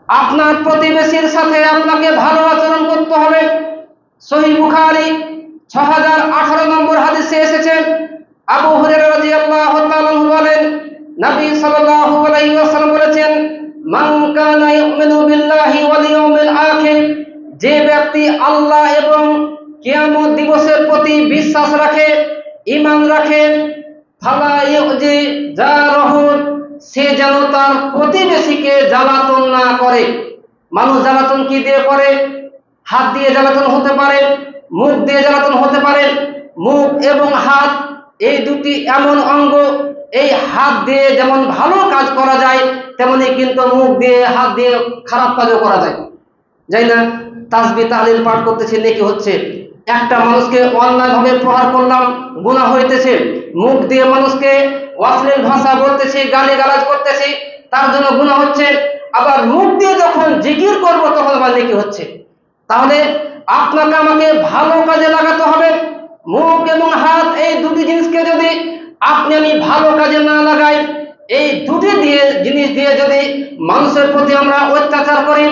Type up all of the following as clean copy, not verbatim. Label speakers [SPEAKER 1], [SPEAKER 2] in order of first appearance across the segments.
[SPEAKER 1] আপনার প্রতিবেশীর সাথে আপনাকে ভালো আচরণ করতে হবে। সহিহ বুখারী 6018 নম্বর হাদিসে এসেছে, আবু হুরায়রা রাদিয়াল্লাহু তাআলা বলেন, নবী সাল্লাল্লাহু আলাইহি ওয়াসাল্লাম বলেছেন, মান কানা ইউমিনু বিল্লাহি ওয়াল ইয়াউমিল আখির, যে ব্যক্তি আল্লাহ এবং কিয়ামত দিবসের প্রতি বিশ্বাস রাখে, ঈমান রাখে, ফালা ইউজি জারহু, সে যেন তার প্রতিবেশীকে জ্বালাতন না করে। মানুষ জ্বালাতন কি দিয়ে করে? হাত দিয়ে জ্বালাতন হতে পারে, মুখ দিয়ে জ্বালাতন হতে পারে। মুখ এবং হাত এই দুটি এমন অঙ্গ, এই হাত দিয়ে যেমন ভালো কাজ করা যায়, তেমনি কিন্তু মুখ দিয়ে হাত দিয়ে খারাপ কাজও করা যায়, যাই না? তাসবিহ তাহলিল পাঠ করতেছে, নেকি হচ্ছে। একটা মানুষকে অন্যায়ভাবে প্রহার করলাম, গুনাহ হইতেছে। মুখ দিয়ে মানুষকে অশ্লীল ভাষা বলতেছি, গালিগালাজ করতেছি, তার জন্য গুনাহ হচ্ছে। আবার মুখ দিয়ে যখন জিকির করব তখন আবার নেকি হচ্ছে। তাহলে আপনাকে আমাকে ভালো কাজে লাগাতে হবে। মুখ এবং হাত এই দুটি জিনিসকে যদি আমি ভালো কাজে না লাগাই, এই দুটি জিনিস দিয়ে যদি মানুষের প্রতি আমরা অত্যাচার করি,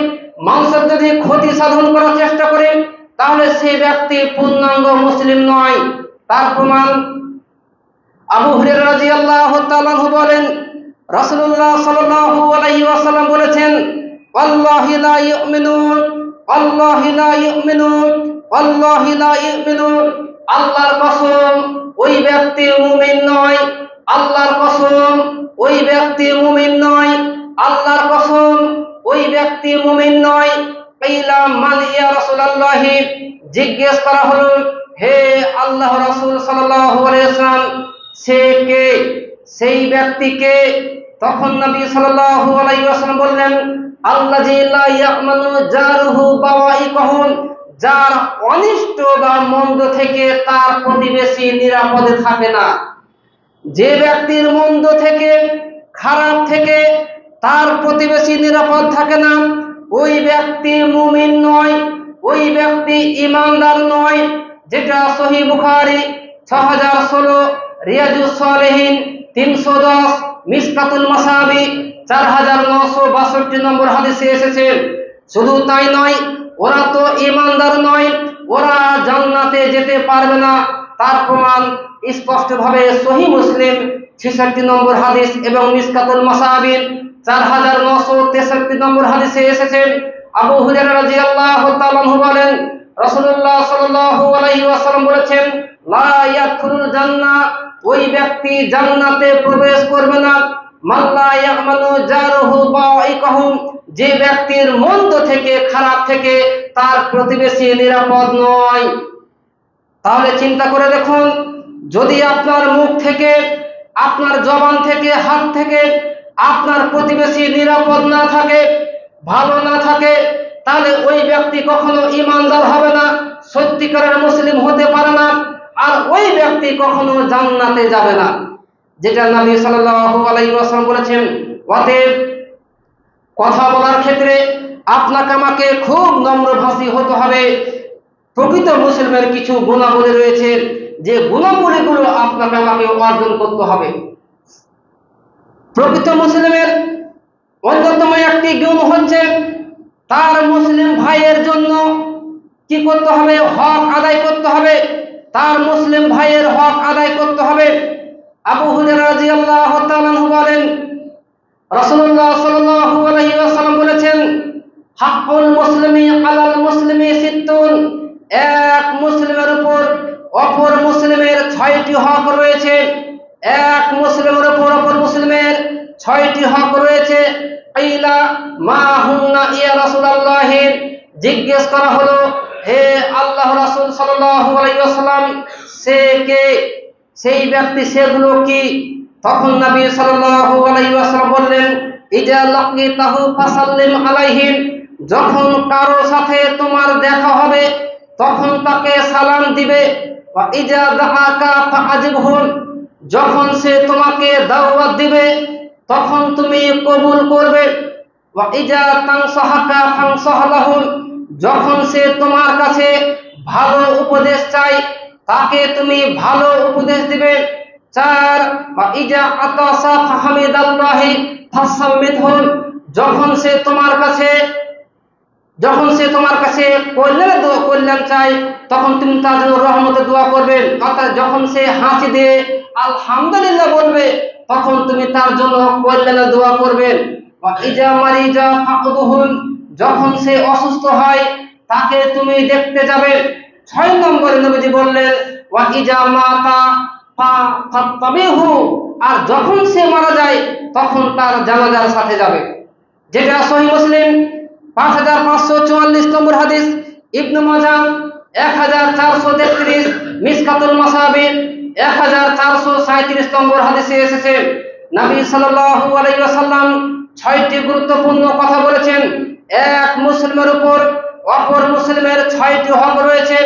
[SPEAKER 1] মানুষের যদি ক্ষতি সাধন করার চেষ্টা করি, তাহলে সেই ব্যক্তি পূর্ণাঙ্গ মুসলিম নয়। তার প্রমাণ আবু হুরায়রা রাদিয়াল্লাহু তাআলা বলেন, রাসূলুল্লাহ সাল্লাল্লাহু আলাইহি ওয়াসাল্লাম বলেছেন, আল্লাহি লা ইউমিনু, আল্লাহি লা ইউমিনু, আল্লাহি লা ইউমিনু, আল্লাহর কসম ওই ব্যক্তি মুমিন নয়, আল্লাহর কসম ওই ব্যক্তি মুমিন নয়, আল্লাহর কসম ওই ব্যক্তি মুমিন নয়। কিলা মান ইয়া রাসূলুল্লাহ, জিজ্ঞেস করা হলো, হে আল্লাহর রাসূল সাল্লাল্লাহু আলাইহি ওয়াসাল্লাম, সে কে, সেই ব্যক্তিকে? তখন নবী সাল্লাল্লাহু আলাইহি ওয়াসাল্লাম বললেন, আল্লাযী লা ইয়ামানু জারুহু বাওয়াইকাহু, যার অনিষ্ট বা মন্দ থেকে তার প্রতিবেশী নিরাপদে থাকে না। যে ব্যক্তির মন্দ থেকে, খারাপ থেকে তার প্রতিবেশী নিরাপদ থাকে না, ওই ব্যক্তি মুমিন নয়, ওই ব্যক্তি ঈমানদার নয়। যেটা সহিহ বুখারী 6016, রিয়াজুস সালিহিন 310, মিশকাতুল মাসাবি 4962 নম্বর হাদিসে এসেছে। শুধু তাই নয়, ওরা তো ঈমানদার নয়, ওরা জান্নাতে যেতে পারবে না। তার প্রমাণ স্পষ্টভাবে সহিহ মুসলিম 66 নম্বর হাদিস এবং মিশকাতুল মাসাবি 4963 নম্বর হাদিসে এসেছে। আবু হুরায়রা রাদিয়াল্লাহু তাআলা বলেন, রাসূলুল্লাহ সাল্লাল্লাহু আলাইহি ওয়াসাল্লাম বলেছেন, লা ইয়াদখুলুল জান্নাহ, ওই ব্যক্তি জান্নাতে প্রবেশ করবে না। মান লা ইয়ামানু জারুহু বাওয়াইকাহু, যে ব্যক্তির মন্দ থেকে, খারাপ থেকে তার প্রতিবেশী নিরাপদ নয়। তাহলে চিন্তা করে দেখুন, যদি আপনার মুখ থেকে, আপনার জবান থেকে, হাত থেকে আপনার প্রতিবেশী নিরাপদ না থাকে, ভালো না থাকে, তাহলে ওই ব্যক্তি কখনো ঈমানদার হবে না, সত্যিকারের মুসলিম হতে পারে না, আর ওই ব্যক্তি কখনো জান্নাতে যাবে না। যেটা নবী সাল্লাল্লাহু আলাইহি ওয়াসাল্লাম বলেছেন। অতএব কথা বলার ক্ষেত্রে আপনাকে আমাকে খুব নম্রভাষী হতে হবে। প্রকৃত মুসলিমের কিছু গুণাবলী রয়েছে, যে গুণাবলীগুলো আপনাকে আমাকে অর্জন করতে হবে। প্রকৃত মুসলিমের অন্যতম একটি গুণ হচ্ছে তার মুসলিম ভাইয়ের জন্য কি করতে হবে? হক আদায় করতে হবে, তার মুসলিম ভাইয়ের হক আদায় করতে হবে। আবু হুরায়রা রাদিয়াল্লাহু তাআলা বলেন, রাসূলুল্লাহ সাল্লাল্লাহু আলাইহি ওয়াসাল্লাম বলেছেন, হাক্কুল মুসলিমি আলাল মুসলিমি সিত্তুন, এক মুসলিমের উপর অপর মুসলিমের 6টি হক রয়েছে। এক মুসলিমের উপর অপর মুসলিমের 6টি হক রয়েছে। কিলা মা হুন্না ইয়া রাসূলুল্লাহ, জিজ্ঞেস করা হলো, হে আল্লাহর রাসূল সাল্লাল্লাহু আলাইহি ওয়াসাল্লাম, সে কে, সেই ব্যক্তি সেগুলো কি? তখন নবী সাল্লাল্লাহু আলাইহি ওয়াসাল্লাম বললেন, ইজা লাকিতাহু ফাসাল্লিম আলাইহিম, যখন কারো সাথে তোমার দেখা হবে তখন তাকে সালাম দিবে। ওয়া ইজা দাআকা ফাআজিবহু, যখন সে তোমাকে দাওয়াত দিবে তখন তুমি কবুল করবে। ওয়া ইজা তানসাহাকা ফানসাহলাহু, যখন সে তোমার কাছে ভালো উপদেশ চায় তাকে তুমি ভালো উপদেশ দিবে। 4, ওয়া ইজা আতাসা ফাহামিদাল্লাহি ফাসাম্মিদহু, যখন সে তোমার কাছে যখন সে তোমার কাছে কল্যাণ চায় তখন তুমি তার জন্য রহমতের দোয়া করবে। অর্থাৎ যখন সে হাসি দিয়ে আলহামদুলিল্লাহ বলবে তখন তুমি তার জন্য কল্যাণের দোয়া করবে। ইজা মারিজা ফাকদুহুন, যখন সে অসুস্থ হয় তাকে তুমি দেখতে যাবে। 6 নম্বরে নবীজি বললেন ওয়া ইজা মাতা ফাতাবিহু, আর যখন সে মারা যায় তখন তার জানাজার সাথে যাবে। যেটা সহিহ মুসলিম 5544 নম্বর হাদিস, ইবনে মাজাহ 1433, মিসকাতুল মাসাবির 1437 নম্বর হাদিসে এসেছে নবী সাল্লাল্লাহু আলাইহি ওয়াসাল্লাম 6টি গুরুত্বপূর্ণ কথা বলেছেন। এক মুসলিমের উপর অপর মুসলিমের 6টি হক রয়েছে।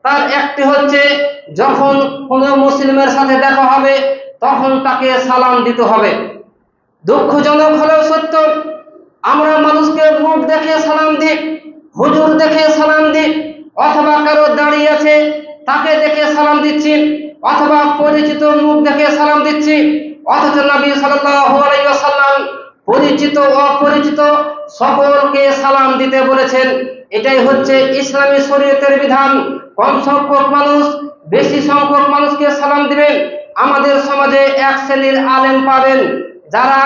[SPEAKER 1] তার একটি হচ্ছে যখন কোনো মুসলিমের সাথে দেখা হবে তখন তাকে সালাম দিতে হবে। দুঃখজনক হলেও সত্য, আমরা মানুষকে মুখ দেখে সালাম দিই, হুজুর দেখে সালাম দিই, অথবা কারো দাঁড়িয়ে আছে তাকে দেখে সালাম দিচ্ছি, অথবা পরিচিত মুখ দেখে সালাম দিচ্ছি। অথচ নবী সাল্লাল্লাহু আলাইহি ওয়াসাল্লাম পরিচিত অপরিচিত সকলকে সালাম দিতে বলেছেন। এটাই হচ্ছে ইসলামী শরীয়তের বিধান। কম সংখ্যক মানুষ বেশি সংখ্যক মানুষকে সালাম দিবেন। আমাদের সমাজে এক শ্রেণীর আলেম পাবেন যারা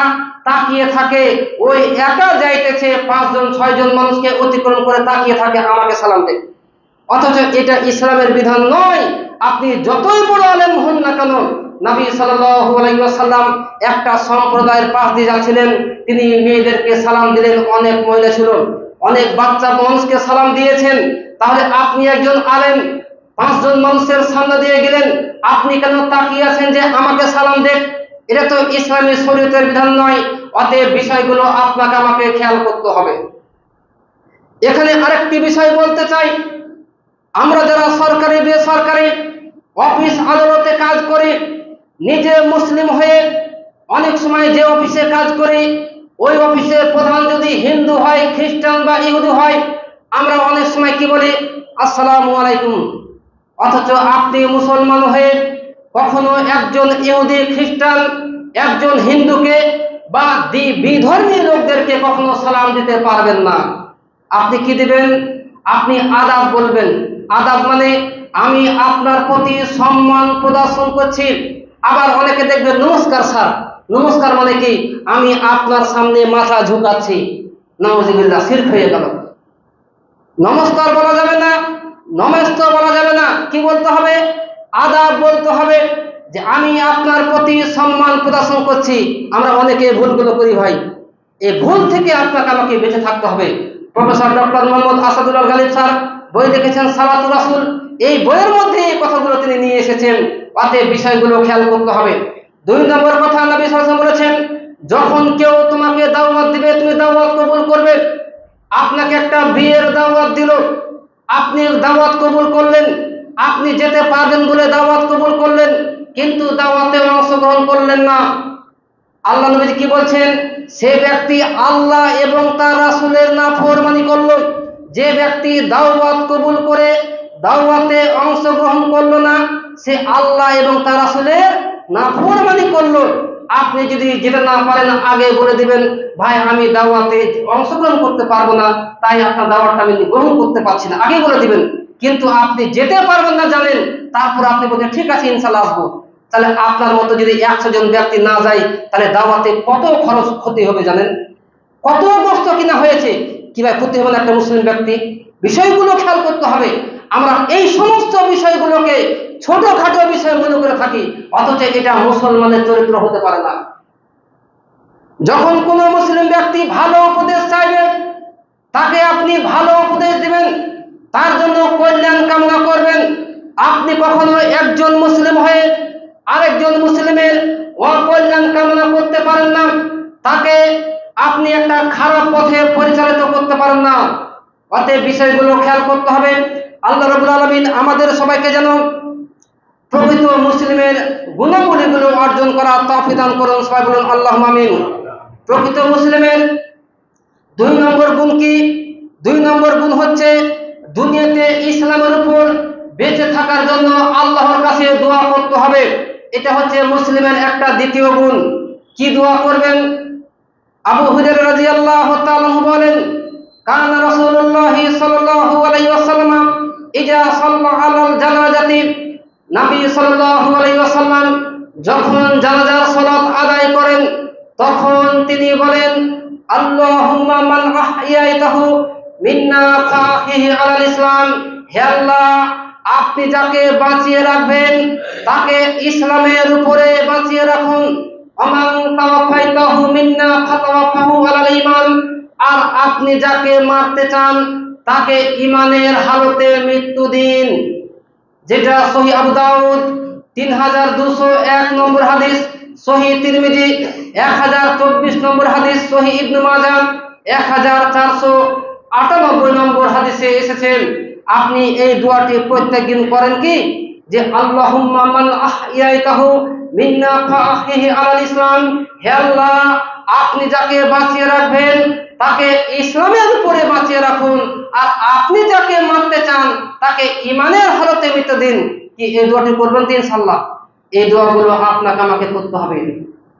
[SPEAKER 1] তাকিয়ে থাকে, ওই একা যাইতেছে 5 জন 6 জন মানুষকে অতিক্রম করে তাকিয়ে থাকে আমাকে সালাম দেয়। অথচ এটা ইসলামের বিধান নয়। আপনি যতই বড় আলেম হন না কেন, নবী সাল্লাল্লাহু আলাইহি ওয়াসাল্লাম একটা সম্প্রদায়ের পাশ দিয়ে যাচ্ছিলেন, তিনি মেয়েদেরকে সালাম দিলেন। অনেক মহিলা ছিল, অনেক বাচ্চা মানুষকে সালাম দিয়েছেন। তাহলে আপনি একজন আলেম 5 জন মানুষের সামনে দিয়ে গেলেন, আপনি কেন তাকিয়ে আছেন যে আমাকে সালাম দেখ? এটা তো ইসলামী শরীয়তের বিধান নয়। অতএব বিষয়গুলো আপনাকে আমাকে খেয়াল করতে হবে। এখানে আরেকটি বিষয় বলতে চাই, আমরা যারা সরকারি বেসরকারি অফিস আদালতে কাজ করি, নিজে মুসলিম হয়ে অনেক সময় যে অফিসে কাজ করি ওই অফিসের প্রধান যদি হিন্দু হয়, খ্রিস্টান বা ইহুদি হয়, আমরা অনেক সময় কি বলি? আসসালামু আলাইকুম। অথচ আপনি মুসলমান হয়ে কখনো একজন ইহুদি, খ্রিস্টান, একজন হিন্দুকে বা বিধর্মী লোকদেরকে কখনো সালাম দিতে পারবেন না। আপনি কি দিবেন? আপনি আদাব বলবেন। আদাব মানে আমি আপনার প্রতি সম্মান প্রদর্শন করছি। আবার অনেকে দেখবেন নমস্কার স্যার। নমস্কার মানে কি? আমি আপনার সামনে মাথা ঝুঁকাচ্ছি। নাউযুবিল্লাহ, শিরক হয়ে গেল। নমস্কার বলা যাবে না, নমস্কার বলা যাবে না। কি বলতে হবে? আদাব বলতে হবে যে আমি আপনার প্রতি সম্মান প্রদর্শন করছি। আমরা অনেকে ভুলগুলো করি ভাই, এই ভুল থেকে আপনাকে আমাকে বেঁচে থাকতে হবে। Professor doctor Mohammad Asadullah Ghalib sir বই লিখেছেন সালাতুর রাসূল, এই বইয়ের মধ্যে এই কথাগুলো তিনি নিয়ে এসেছেন। অতএব বিষয়গুলো খেয়াল করতে হবে। 2 নম্বর কথা, নবী সাল্লাল্লাহু আলাইহি ওয়াসাল্লাম বলেছেন যখন কেউ তোমাকে দাওয়াত দিবে তুমি দাওয়াত কবুল করবে। আপনাকে একটা বিয়ের দাওয়াত দিল, আপনি দাওয়াত কবুল করলেন, আপনি যেতে পারবেন বলে দাওয়াত কবুল করলেন, কিন্তু দাওয়াতে অংশগ্রহণ করলেন না। আল্লাহ নবী কি বলছেন? সে ব্যক্তি আল্লাহ এবং তার রাসূলের নাফরমানি করল। যে ব্যক্তি দাওয়াত কবুল করে দাওয়াতে অংশগ্রহণ করলো না, সে আল্লাহ এবং তার রাসূলের নাফরমানি করলো। আপনি যদি যেতে না পারেন আগে বলে দিবেন, ভাই আমি দাওয়াতে অংশগ্রহণ করতে পারবো না, তাই আপনার দাওয়াতটা আমি গ্রহণ করতে পারছি না, আগে বলে দিবেন। কিন্তু আপনি যেতে পারবেন না জানেন, তারপর আপনি বলছেন ঠিক আছে ইনশাআল্লাহ আসবো। তাহলে আপনার মতো যদি 100 জন ব্যক্তি না যায়, তাহলে দাওয়াতে কত খরচ ক্ষতি হবে জানেন? কত কষ্ট কিনা হয়েছে, কিভাবে ক্ষতি হবে না একটা মুসলিম ব্যক্তি? বিষয়গুলো খেয়াল করতে হবে। আমরা এই সমস্ত বিষয়গুলোকে ছোটখাটো বিষয় মনে করে থাকি, অথচ এটা মুসলমানের চরিত্র হতে পারে না। যখন কোনো মুসলিম ব্যক্তি ভালো উপদেশ চাইবে, তাকে আপনি ভালো উপদেশ দিবেন, তার জন্য কল্যাণ কামনা করবেন। আপনি কখনো একজন মুসলিম হয়ে আরেকজন মুসলিমের অকল্যাণ কামনা করতে পারেন না, তাকে আপনি একটা খারাপ পথে পরিচালিত করতে পারেন না। অতএব বিষয়গুলো খেয়াল করতে হবে। আল্লাহ রাব্বুল আলামিন আমাদের সবাইকে যেন প্রকৃত মুসলিমের গুণাবলীগুলো অর্জন করার তৌফিক দান করুন। সবাই বলুন আল্লাহুম্মা আমিন। প্রকৃত মুসলিমের 2 নম্বর গুণ কি? 2 নম্বর গুণ হচ্ছে দুনিয়াতে ইসলামের উপর বেঁচে থাকার জন্য আল্লাহর কাছে দোয়া করতে হবে। এটা হচ্ছে মুসলিমের একটা দ্বিতীয় গুণ। কি দোয়া করবেন? আবু হুরায়রা রাদিয়াল্লাহু তাআলা বলেন, কানা রাসূলুল্লাহ ইজা সাল্লা আলাল জানাজাতি, নবী সাল্লাল্লাহু আলাইহি ওয়াসাল্লাম যখন জানাজার সালাত আদায় করেন তখন তিনি বলেন, আল্লাহুম্মা মান আহইয়াইতাহু মিন্না ফাহিহি আলাল ইসলাম, হে আল্লাহ, আপনি যাকে বাঁচিয়ে রাখবেন তাকে ইসলামের উপরে বাঁচিয়ে রাখুন। আমান তাওয়াফাইতাহু মিন্না ফাতাওয়াফাহু আলাল ঈমান, আর আপনি যাকে মারতে চান তাকে ঈমানের হালতে মৃত্যু দিন। যেটা সহিহ আবু দাউদ 3201 নম্বর হাদিস, সহিহ তিরমিজি 1024 নম্বর হাদিস, সহিহ ইবনে মাজাহ 1498 নম্বর হাদিসে এসেছেন। আপনি এই দোয়াটি প্রত্যেকদিন করেন কি? যে আল্লাহুম্মা মান আহইয়াইতাহু মিন্না ফাহিহি আলাল ইসলাম, হে আল্লাহ, আপনি যাকে বাঁচিয়ে রাখবেন তাকে ইসলামের উপরে বাঁচিয়ে রাখুন, আর আপনি যাকে মারতে চান তাকে ঈমানের হালতে মৃত্যু দিন। কি এই দোয়াটি করবেন তো ইনশাআল্লাহ? এই দোয়াগুলো আপনাকে আমাকে করতে হবে।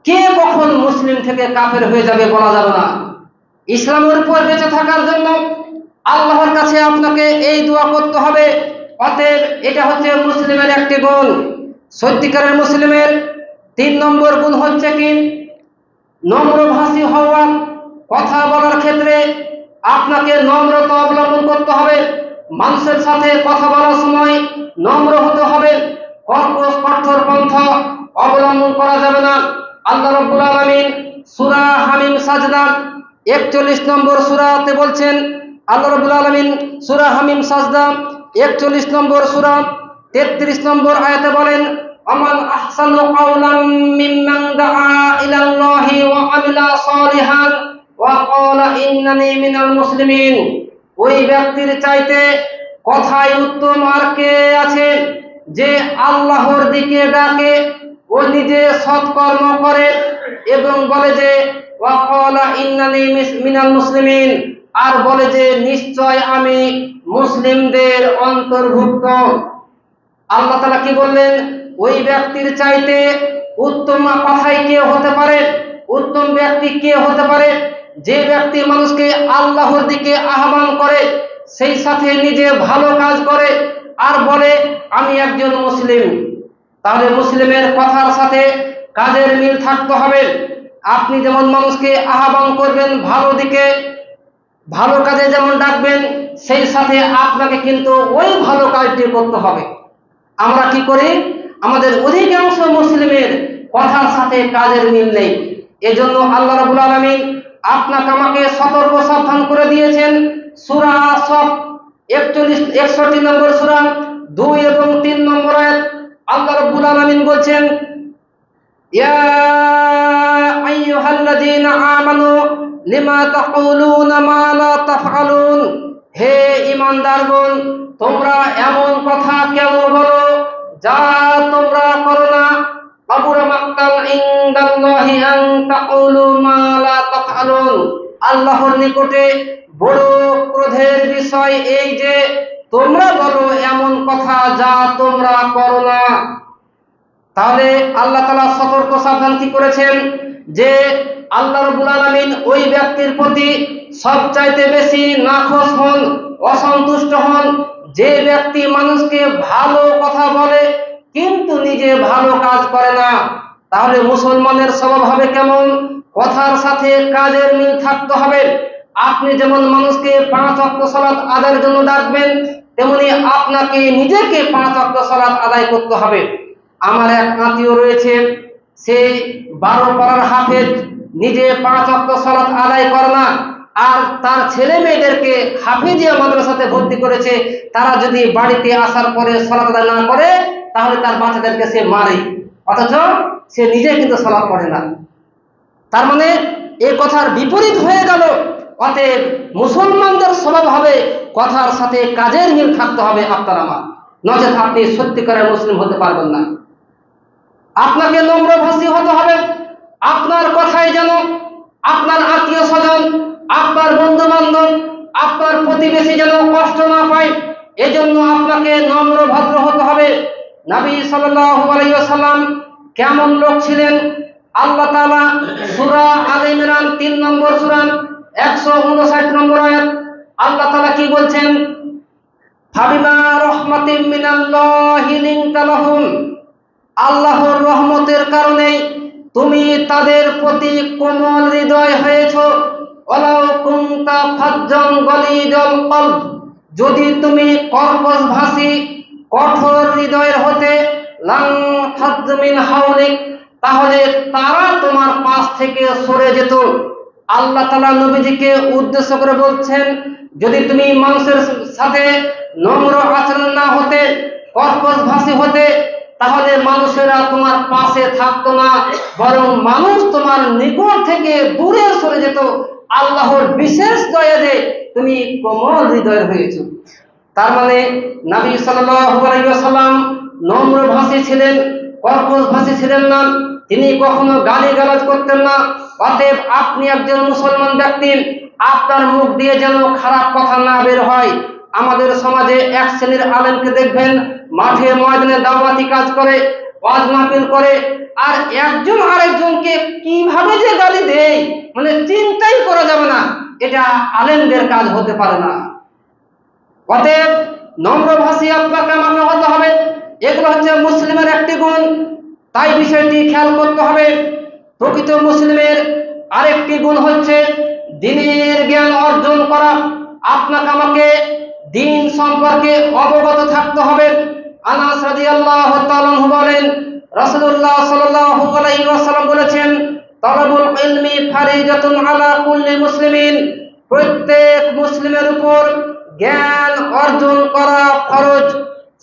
[SPEAKER 1] কে কখন মুসলিম থেকে কাফের হয়ে যাবে বলা যাবে না। ইসলামের উপর বেঁচে থাকার জন্য আল্লাহর কাছে আপনাকে এই দোয়া করতে হবে। অতএব এটা হচ্ছে মুসলিমের একটি গুণ। সত্যিকারের মুসলিমের 3 নম্বর গুণ হচ্ছে কি? নম্রভাষী হওয়া। কথা বলার ক্ষেত্রে আপনাকে নম্রতা অবলম্বন করতে হবে। মানুষের সাথে কথা বলার সময় নম্র হতে হবে। কর্কশ কঠোর পন্থা অবলম্বন করা যাবে না। আল্লাহ রাব্বুল আলামিন সূরা হামিম সাজদা 41 নম্বর সূরাতে বলছেন, আল্লাহ রাব্বুল আলামিন সূরা হামিম সাজদা 41 নম্বর সূরা 33 নম্বর আয়াতে বলেন, আমান আহসানু কাওলাম মিম্মান দাআ ইলাল্লাহি ওয়া আমিলা সালিহান ওয়া ক্বালা ইন্নানি মিনাল মুসলিমিন। ওই ব্যক্তির চাইতে কথায় উত্তম আর কে আছে যে আল্লাহর দিকে ডাকে ও নিজে সৎকর্ম করে এবং বলে যে ওয়া ক্বালা ইন্নানি মিনাল মুসলিমিন, আর বলে যে নিশ্চয় আমি মুসলিমদের অন্তর্ভুক্ত। আল্লাহ তাআলা কি বললেন? ওই ব্যক্তির চাইতে উত্তম কথাই কে হতে পারে? উত্তম ব্যক্তি কে হতে পারে? যে ব্যক্তি মানুষকে আল্লাহর দিকে আহ্বান করে, সেই সাথে নিজে ভালো কাজ করে আর বলে আমি একজন মুসলিম। তাহলে মুসলিমের কথার সাথে কাজের মিল থাকতে হবে। আপনি যেমন মানুষকে আহ্বান করবেন ভালো দিকে, ভালো কাজে যেমন ডাকবেন, সেই সাথে আপনাকে কিন্তু ওই ভালো কাজটি করতে হবে। আমরা কি করি? আমাদের অধিকাংশ মুসলিমের কথার সাথে কাজের মিল নেই। এজন্য আল্লাহ রাব্বুল আলামিন আপনাকে আমাকে সতর্ক সাবধান করে দিয়েছেন। সূরা সফ 61 নম্বর সূরা 2 এবং 3 নম্বর আয়াত আল্লাহ রাব্বুল আলামিন বলছেন, ইয়া আইয়ুহাল্লাযীনা আমানু লিমা তাকুলুনা মা লা তাফআলুন, হে ঈমানদারগণ, তোমরা এমন কথা কেন বলো যা তোমরা করো না। কাবুরা মাক্তান ইনদাল্লাহি আন তাকুলু মা লা তাফআলুন, আল্লাহর নিকটে বড় ক্রোধের বিষয় এই যে তোমরা বলো এমন কথা যা তোমরা করো না। তাহলে আল্লাহ তাআলা সতর্ক সাবধান কি করেছেন? যে আল্লাহ রাব্বুল আলামিন ওই ব্যক্তির প্রতি সবচাইতে বেশি নাখোশ হন, অসন্তুষ্ট হন যে ব্যক্তি মানুষকে ভালো কথা বলে কিন্তু নিজে ভালো কাজ করে না। তাহলে মুসলমানের স্বভাব হবে কেমন? কথার সাথে কাজের মিল থাকতে হবে। আপনি যেমন মানুষকে 5 ওয়াক্ত সালাত আদায়ের জন্য ডাকবেন, তেমনি আপনাকে নিজেকে 5 ওয়াক্ত সালাত আদায় করতে হবে। আমার এক আত্মীয় রয়েছে, সে 12 পারার হাফেজ, নিজে 5 ওয়াক্ত সালাত আদায় করে না, আর তার ছেলে মেয়েদেরকে হাফেজিয়া মাদ্রাসাতে ভর্তি করেছে। তারা যদি বাড়িতে আসার পরে সালাত আদায় না করে তাহলে তার বাচ্চাদেরকে সে মারে, অথচ সে নিজে কিন্তু সালাত পড়ে না। তার মানে এই কথার বিপরীত হয়ে গেল। অতএব মুসলমানদের স্বভাব হবে কথার সাথে কাজের মিল থাকতে হবে আপনার আমার, নচেত আপনি সত্যিকারের মুসলিম হতে পারবেন না। আপনাকে নম্রভাষী হতে হবে। আপনার কথায় যেন আপনার আত্মীয় স্বজন, আপনার বন্ধু বান্ধব, আপনার প্রতিবেশী যেন কষ্ট না পায়, এজন্য আপনাকে নম্র ভদ্র হতে হবে। নবী সাল্লাল্লাহু আলাইহি ওয়াসাল্লাম কেমন লোক ছিলেন? আল্লাহ তাআলা সূরা আলে ইমরান 3 নম্বর সূরা 159 নম্বর আয়াত আল্লাহ তাআলা কি বলছেন? ফাবিমা রাহমাতিম মিনাল্লাহি লিনতা লাহুম, আল্লাহর রহমতের কারণে তুমি তাদের প্রতি কোমল হৃদয় হয়েছো। ওয়ালাউ কুনতা ফাজ্জান গালিজাল কলব, যদি তুমি কর্কশভাষী কঠোর হৃদয়ের হতে, লান ফাজ্জু মিন হাওলিক, তাহলে তারা তোমার পাশ থেকে সরে যেত। আল্লাহ তাআলা নবীজিকে উদ্দেশ্য করে বলছেন, যদি তুমি মানুষের সাথে নম্র আচরণ না হতে, কর্কশভাষী হতে, তাহলে মানুষেরা তোমার পাশে থাকতো না, বরং মানুষ তোমার নিকট থেকে দূরে সরে যেত। আল্লাহর বিশেষ দয়া যে তুমি কোমল হৃদয়ের হয়েছো। তার মানে নবী সাল্লাল্লাহু আলাইহি ওয়াসাল্লাম নম্রভাষী ছিলেন, কর্কশভাষী ছিলেন না। তিনি কখনো গালিগালাজ করতেন না। অতএব আপনি একজন মুসলমান ব্যক্তি, আপনার মুখ দিয়ে যেন খারাপ কথা না বের হয়। আমাদের সমাজে এক শ্রেণীর আলেমকে দেখবেন মাঠে ময়দানে দাওয়াতি কাজ করে, ওয়াজ মাহফিল করে, আর একজন আরেকজনকে কিভাবে যে গালি দেয় মানে চিন্তাই করা যাবে না। এটা আলেমদের কাজ হতে পারে না। অতএব নম্রভাষী আপনাকে আমাকে হতে হবে। এগুলো হচ্ছে মুসলিমের একটি গুণ, তাই বিষয়টি খেয়াল করতে হবে। প্রকৃত মুসলিমের আরেকটি গুণ হচ্ছে দ্বীনের জ্ঞান অর্জন করা। আপনাকে আমাকে দ্বীন সম্পর্কে অবগত থাকতে হবে। আনাস রাদিয়াল্লাহু তাআলা আনহু বলেন, রাসূলুল্লাহ সাল্লাল্লাহু আলাইহি ওয়াসাল্লাম বলেছেন, তালাবুল ইলমি ফারিজাতুন আলা কুল্লি মুসলিমিন, প্রত্যেক মুসলিমের উপর জ্ঞান অর্জন করা ফরজ।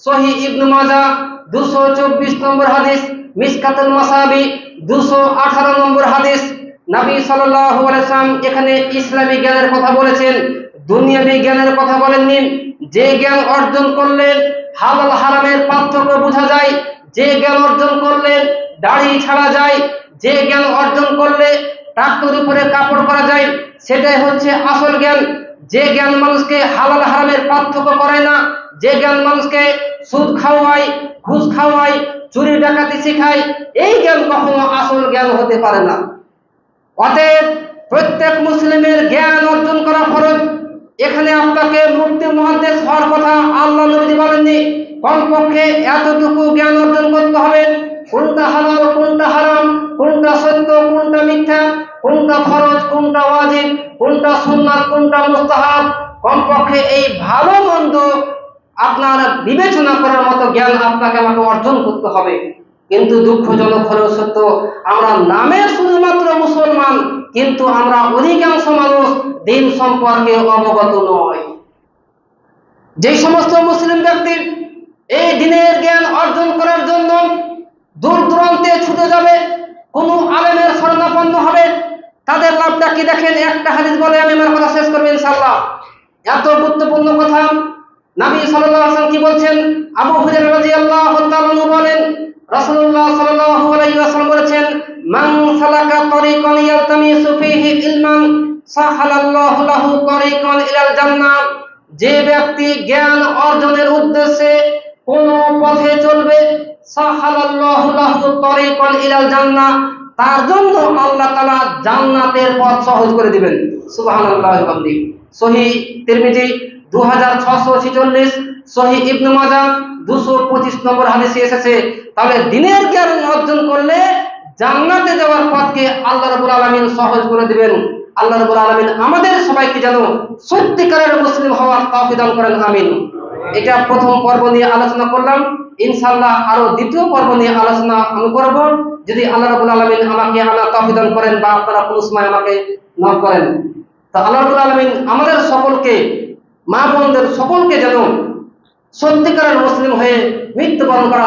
[SPEAKER 1] সহিহ ইবনে মাজাহ 224 নম্বর হাদিস, মিশকাতুল মাসাবি 218 নম্বর হাদিস। নবী সাল্লাল্লাহু আলাইহি ওয়াসাল্লাম এখানে ইসলামী জ্ঞানের কথা বলেছেন, দুনিয়াবী জ্ঞানের কথা বলেননি। যে জ্ঞান অর্জন করলে হালাল হারামের পার্থক্য বোঝা যায়, যে জ্ঞান অর্জন করলে দাড়ি ছাড়া যায়, যে জ্ঞান অর্জন করলে টাকটোর উপরে কাপড় করা যায়, সেটাই হচ্ছে আসল জ্ঞান। যে জ্ঞান মানুষকে হালাল হারামের পার্থক্য করে না, যে জ্ঞান মানুষকে সুদ খাওয়ায়, ঘুষ খাওয়ায়, চুরি ডাকাতি শেখায়, এই জ্ঞান কখনো আসল জ্ঞান হতে পারে না। অতএব প্রত্যেক মুসলিমের জ্ঞান অর্জন করা ফরজ। এখানে আপনাকে মুফতি মুহাদ্দিস হওয়ার কথা আল্লাহ নবী বলেননি, কমপক্ষে এতটুকু জ্ঞান অর্জন করতে হবে, কোনটা হালাল কোনটা হারাম, কোনটা সত্য কোনটা মিথ্যা, কোনটা ফরজ কোনটা ওয়াজিব, কোনটা সুন্নাত কোনটা মুস্তাহাব। কমপক্ষে এই ভালো মন্দ আপনার বিবেচনা করার মতো জ্ঞান আপনাকে আমাকে অর্জন করতে হবে। কিন্তু দুঃখজনক হলেও সত্য, আমরা নামে শুধুমাত্র মুসলমান, কিন্তু আমরা অধিকাংশ মানুষ দ্বীন সম্পর্কে অবগত নয়। যে সমস্ত মুসলিম ব্যক্তি এই দ্বীনের জ্ঞান অর্জন করার জন্য দূর দূরান্তে ছুটে যাবে, কোন আলেমের শরণাপন্ন হবে, তাদের লাভটা কি দেখেন। একটা হাদিস বলে আমি আমার কথা শেষ করব ইনশাআল্লাহ। এত গুরুত্বপূর্ণ কথা নবী সাল্লাল্লাহু আলাইহি ওয়াসাল্লাম কি বলছেন, আবু হুরায়রা রাদিয়াল্লাহু তাআলা আনহু বলেন, রাসূলুল্লাহ সাল্লাল্লাহু আলাইহি ওয়াসাল্লাম বলেছেন, মান সালাকা তরিকান ইয়ালতামিসু ফীহি ইলমান সাহালাল্লাহু লাহু তরিকান ইলাল জান্নাহ, যে ব্যক্তি জ্ঞান অর্জনের উদ্দেশ্যে কোন পথে চলবে, সাহালাল্লাহু লাহু তরিকান ইলাল জান্নাহ, তার জন্য আল্লাহ তাআলা জান্নাতের পথ সহজ করে দিবেন। সুবহানাল্লাহি ওয়া বিহামদিহি। সহিহ তিরমিজি 2646, সহিহ ইবনে মাজাহ 225 নম্বর হাদিসে এসেছে। তাহলে দ্বীনের জ্ঞান অর্জন করলে জান্নাতে যাওয়ার পথকে আল্লাহ রাব্বুল আলামিন সহজ করে দিবেন। আল্লাহ রাব্বুল আলামিন আমাদের সবাইকে যেন সত্যিকারের মুসলিম হওয়ার তৌফিক দান করেন, আমিন। এটা প্রথম পর্ব নিয়ে আলোচনা করলাম, ইনশাআল্লাহ আরো দ্বিতীয় পর্ব নিয়ে আলোচনা আমি করব, যদি আল্লাহ রাব্বুল আলামিন আমাকে আনা তৌফিক দান করেন বা আপনারা কোন সময় আমাকে না করেন। তো আল্লাহ রাব্বুল আলামিন আমাদের সকলকে, মা বোনদের সকলকে যেন সত্যিকারের মুসলিম হয়ে মৃত্যুবরণ করা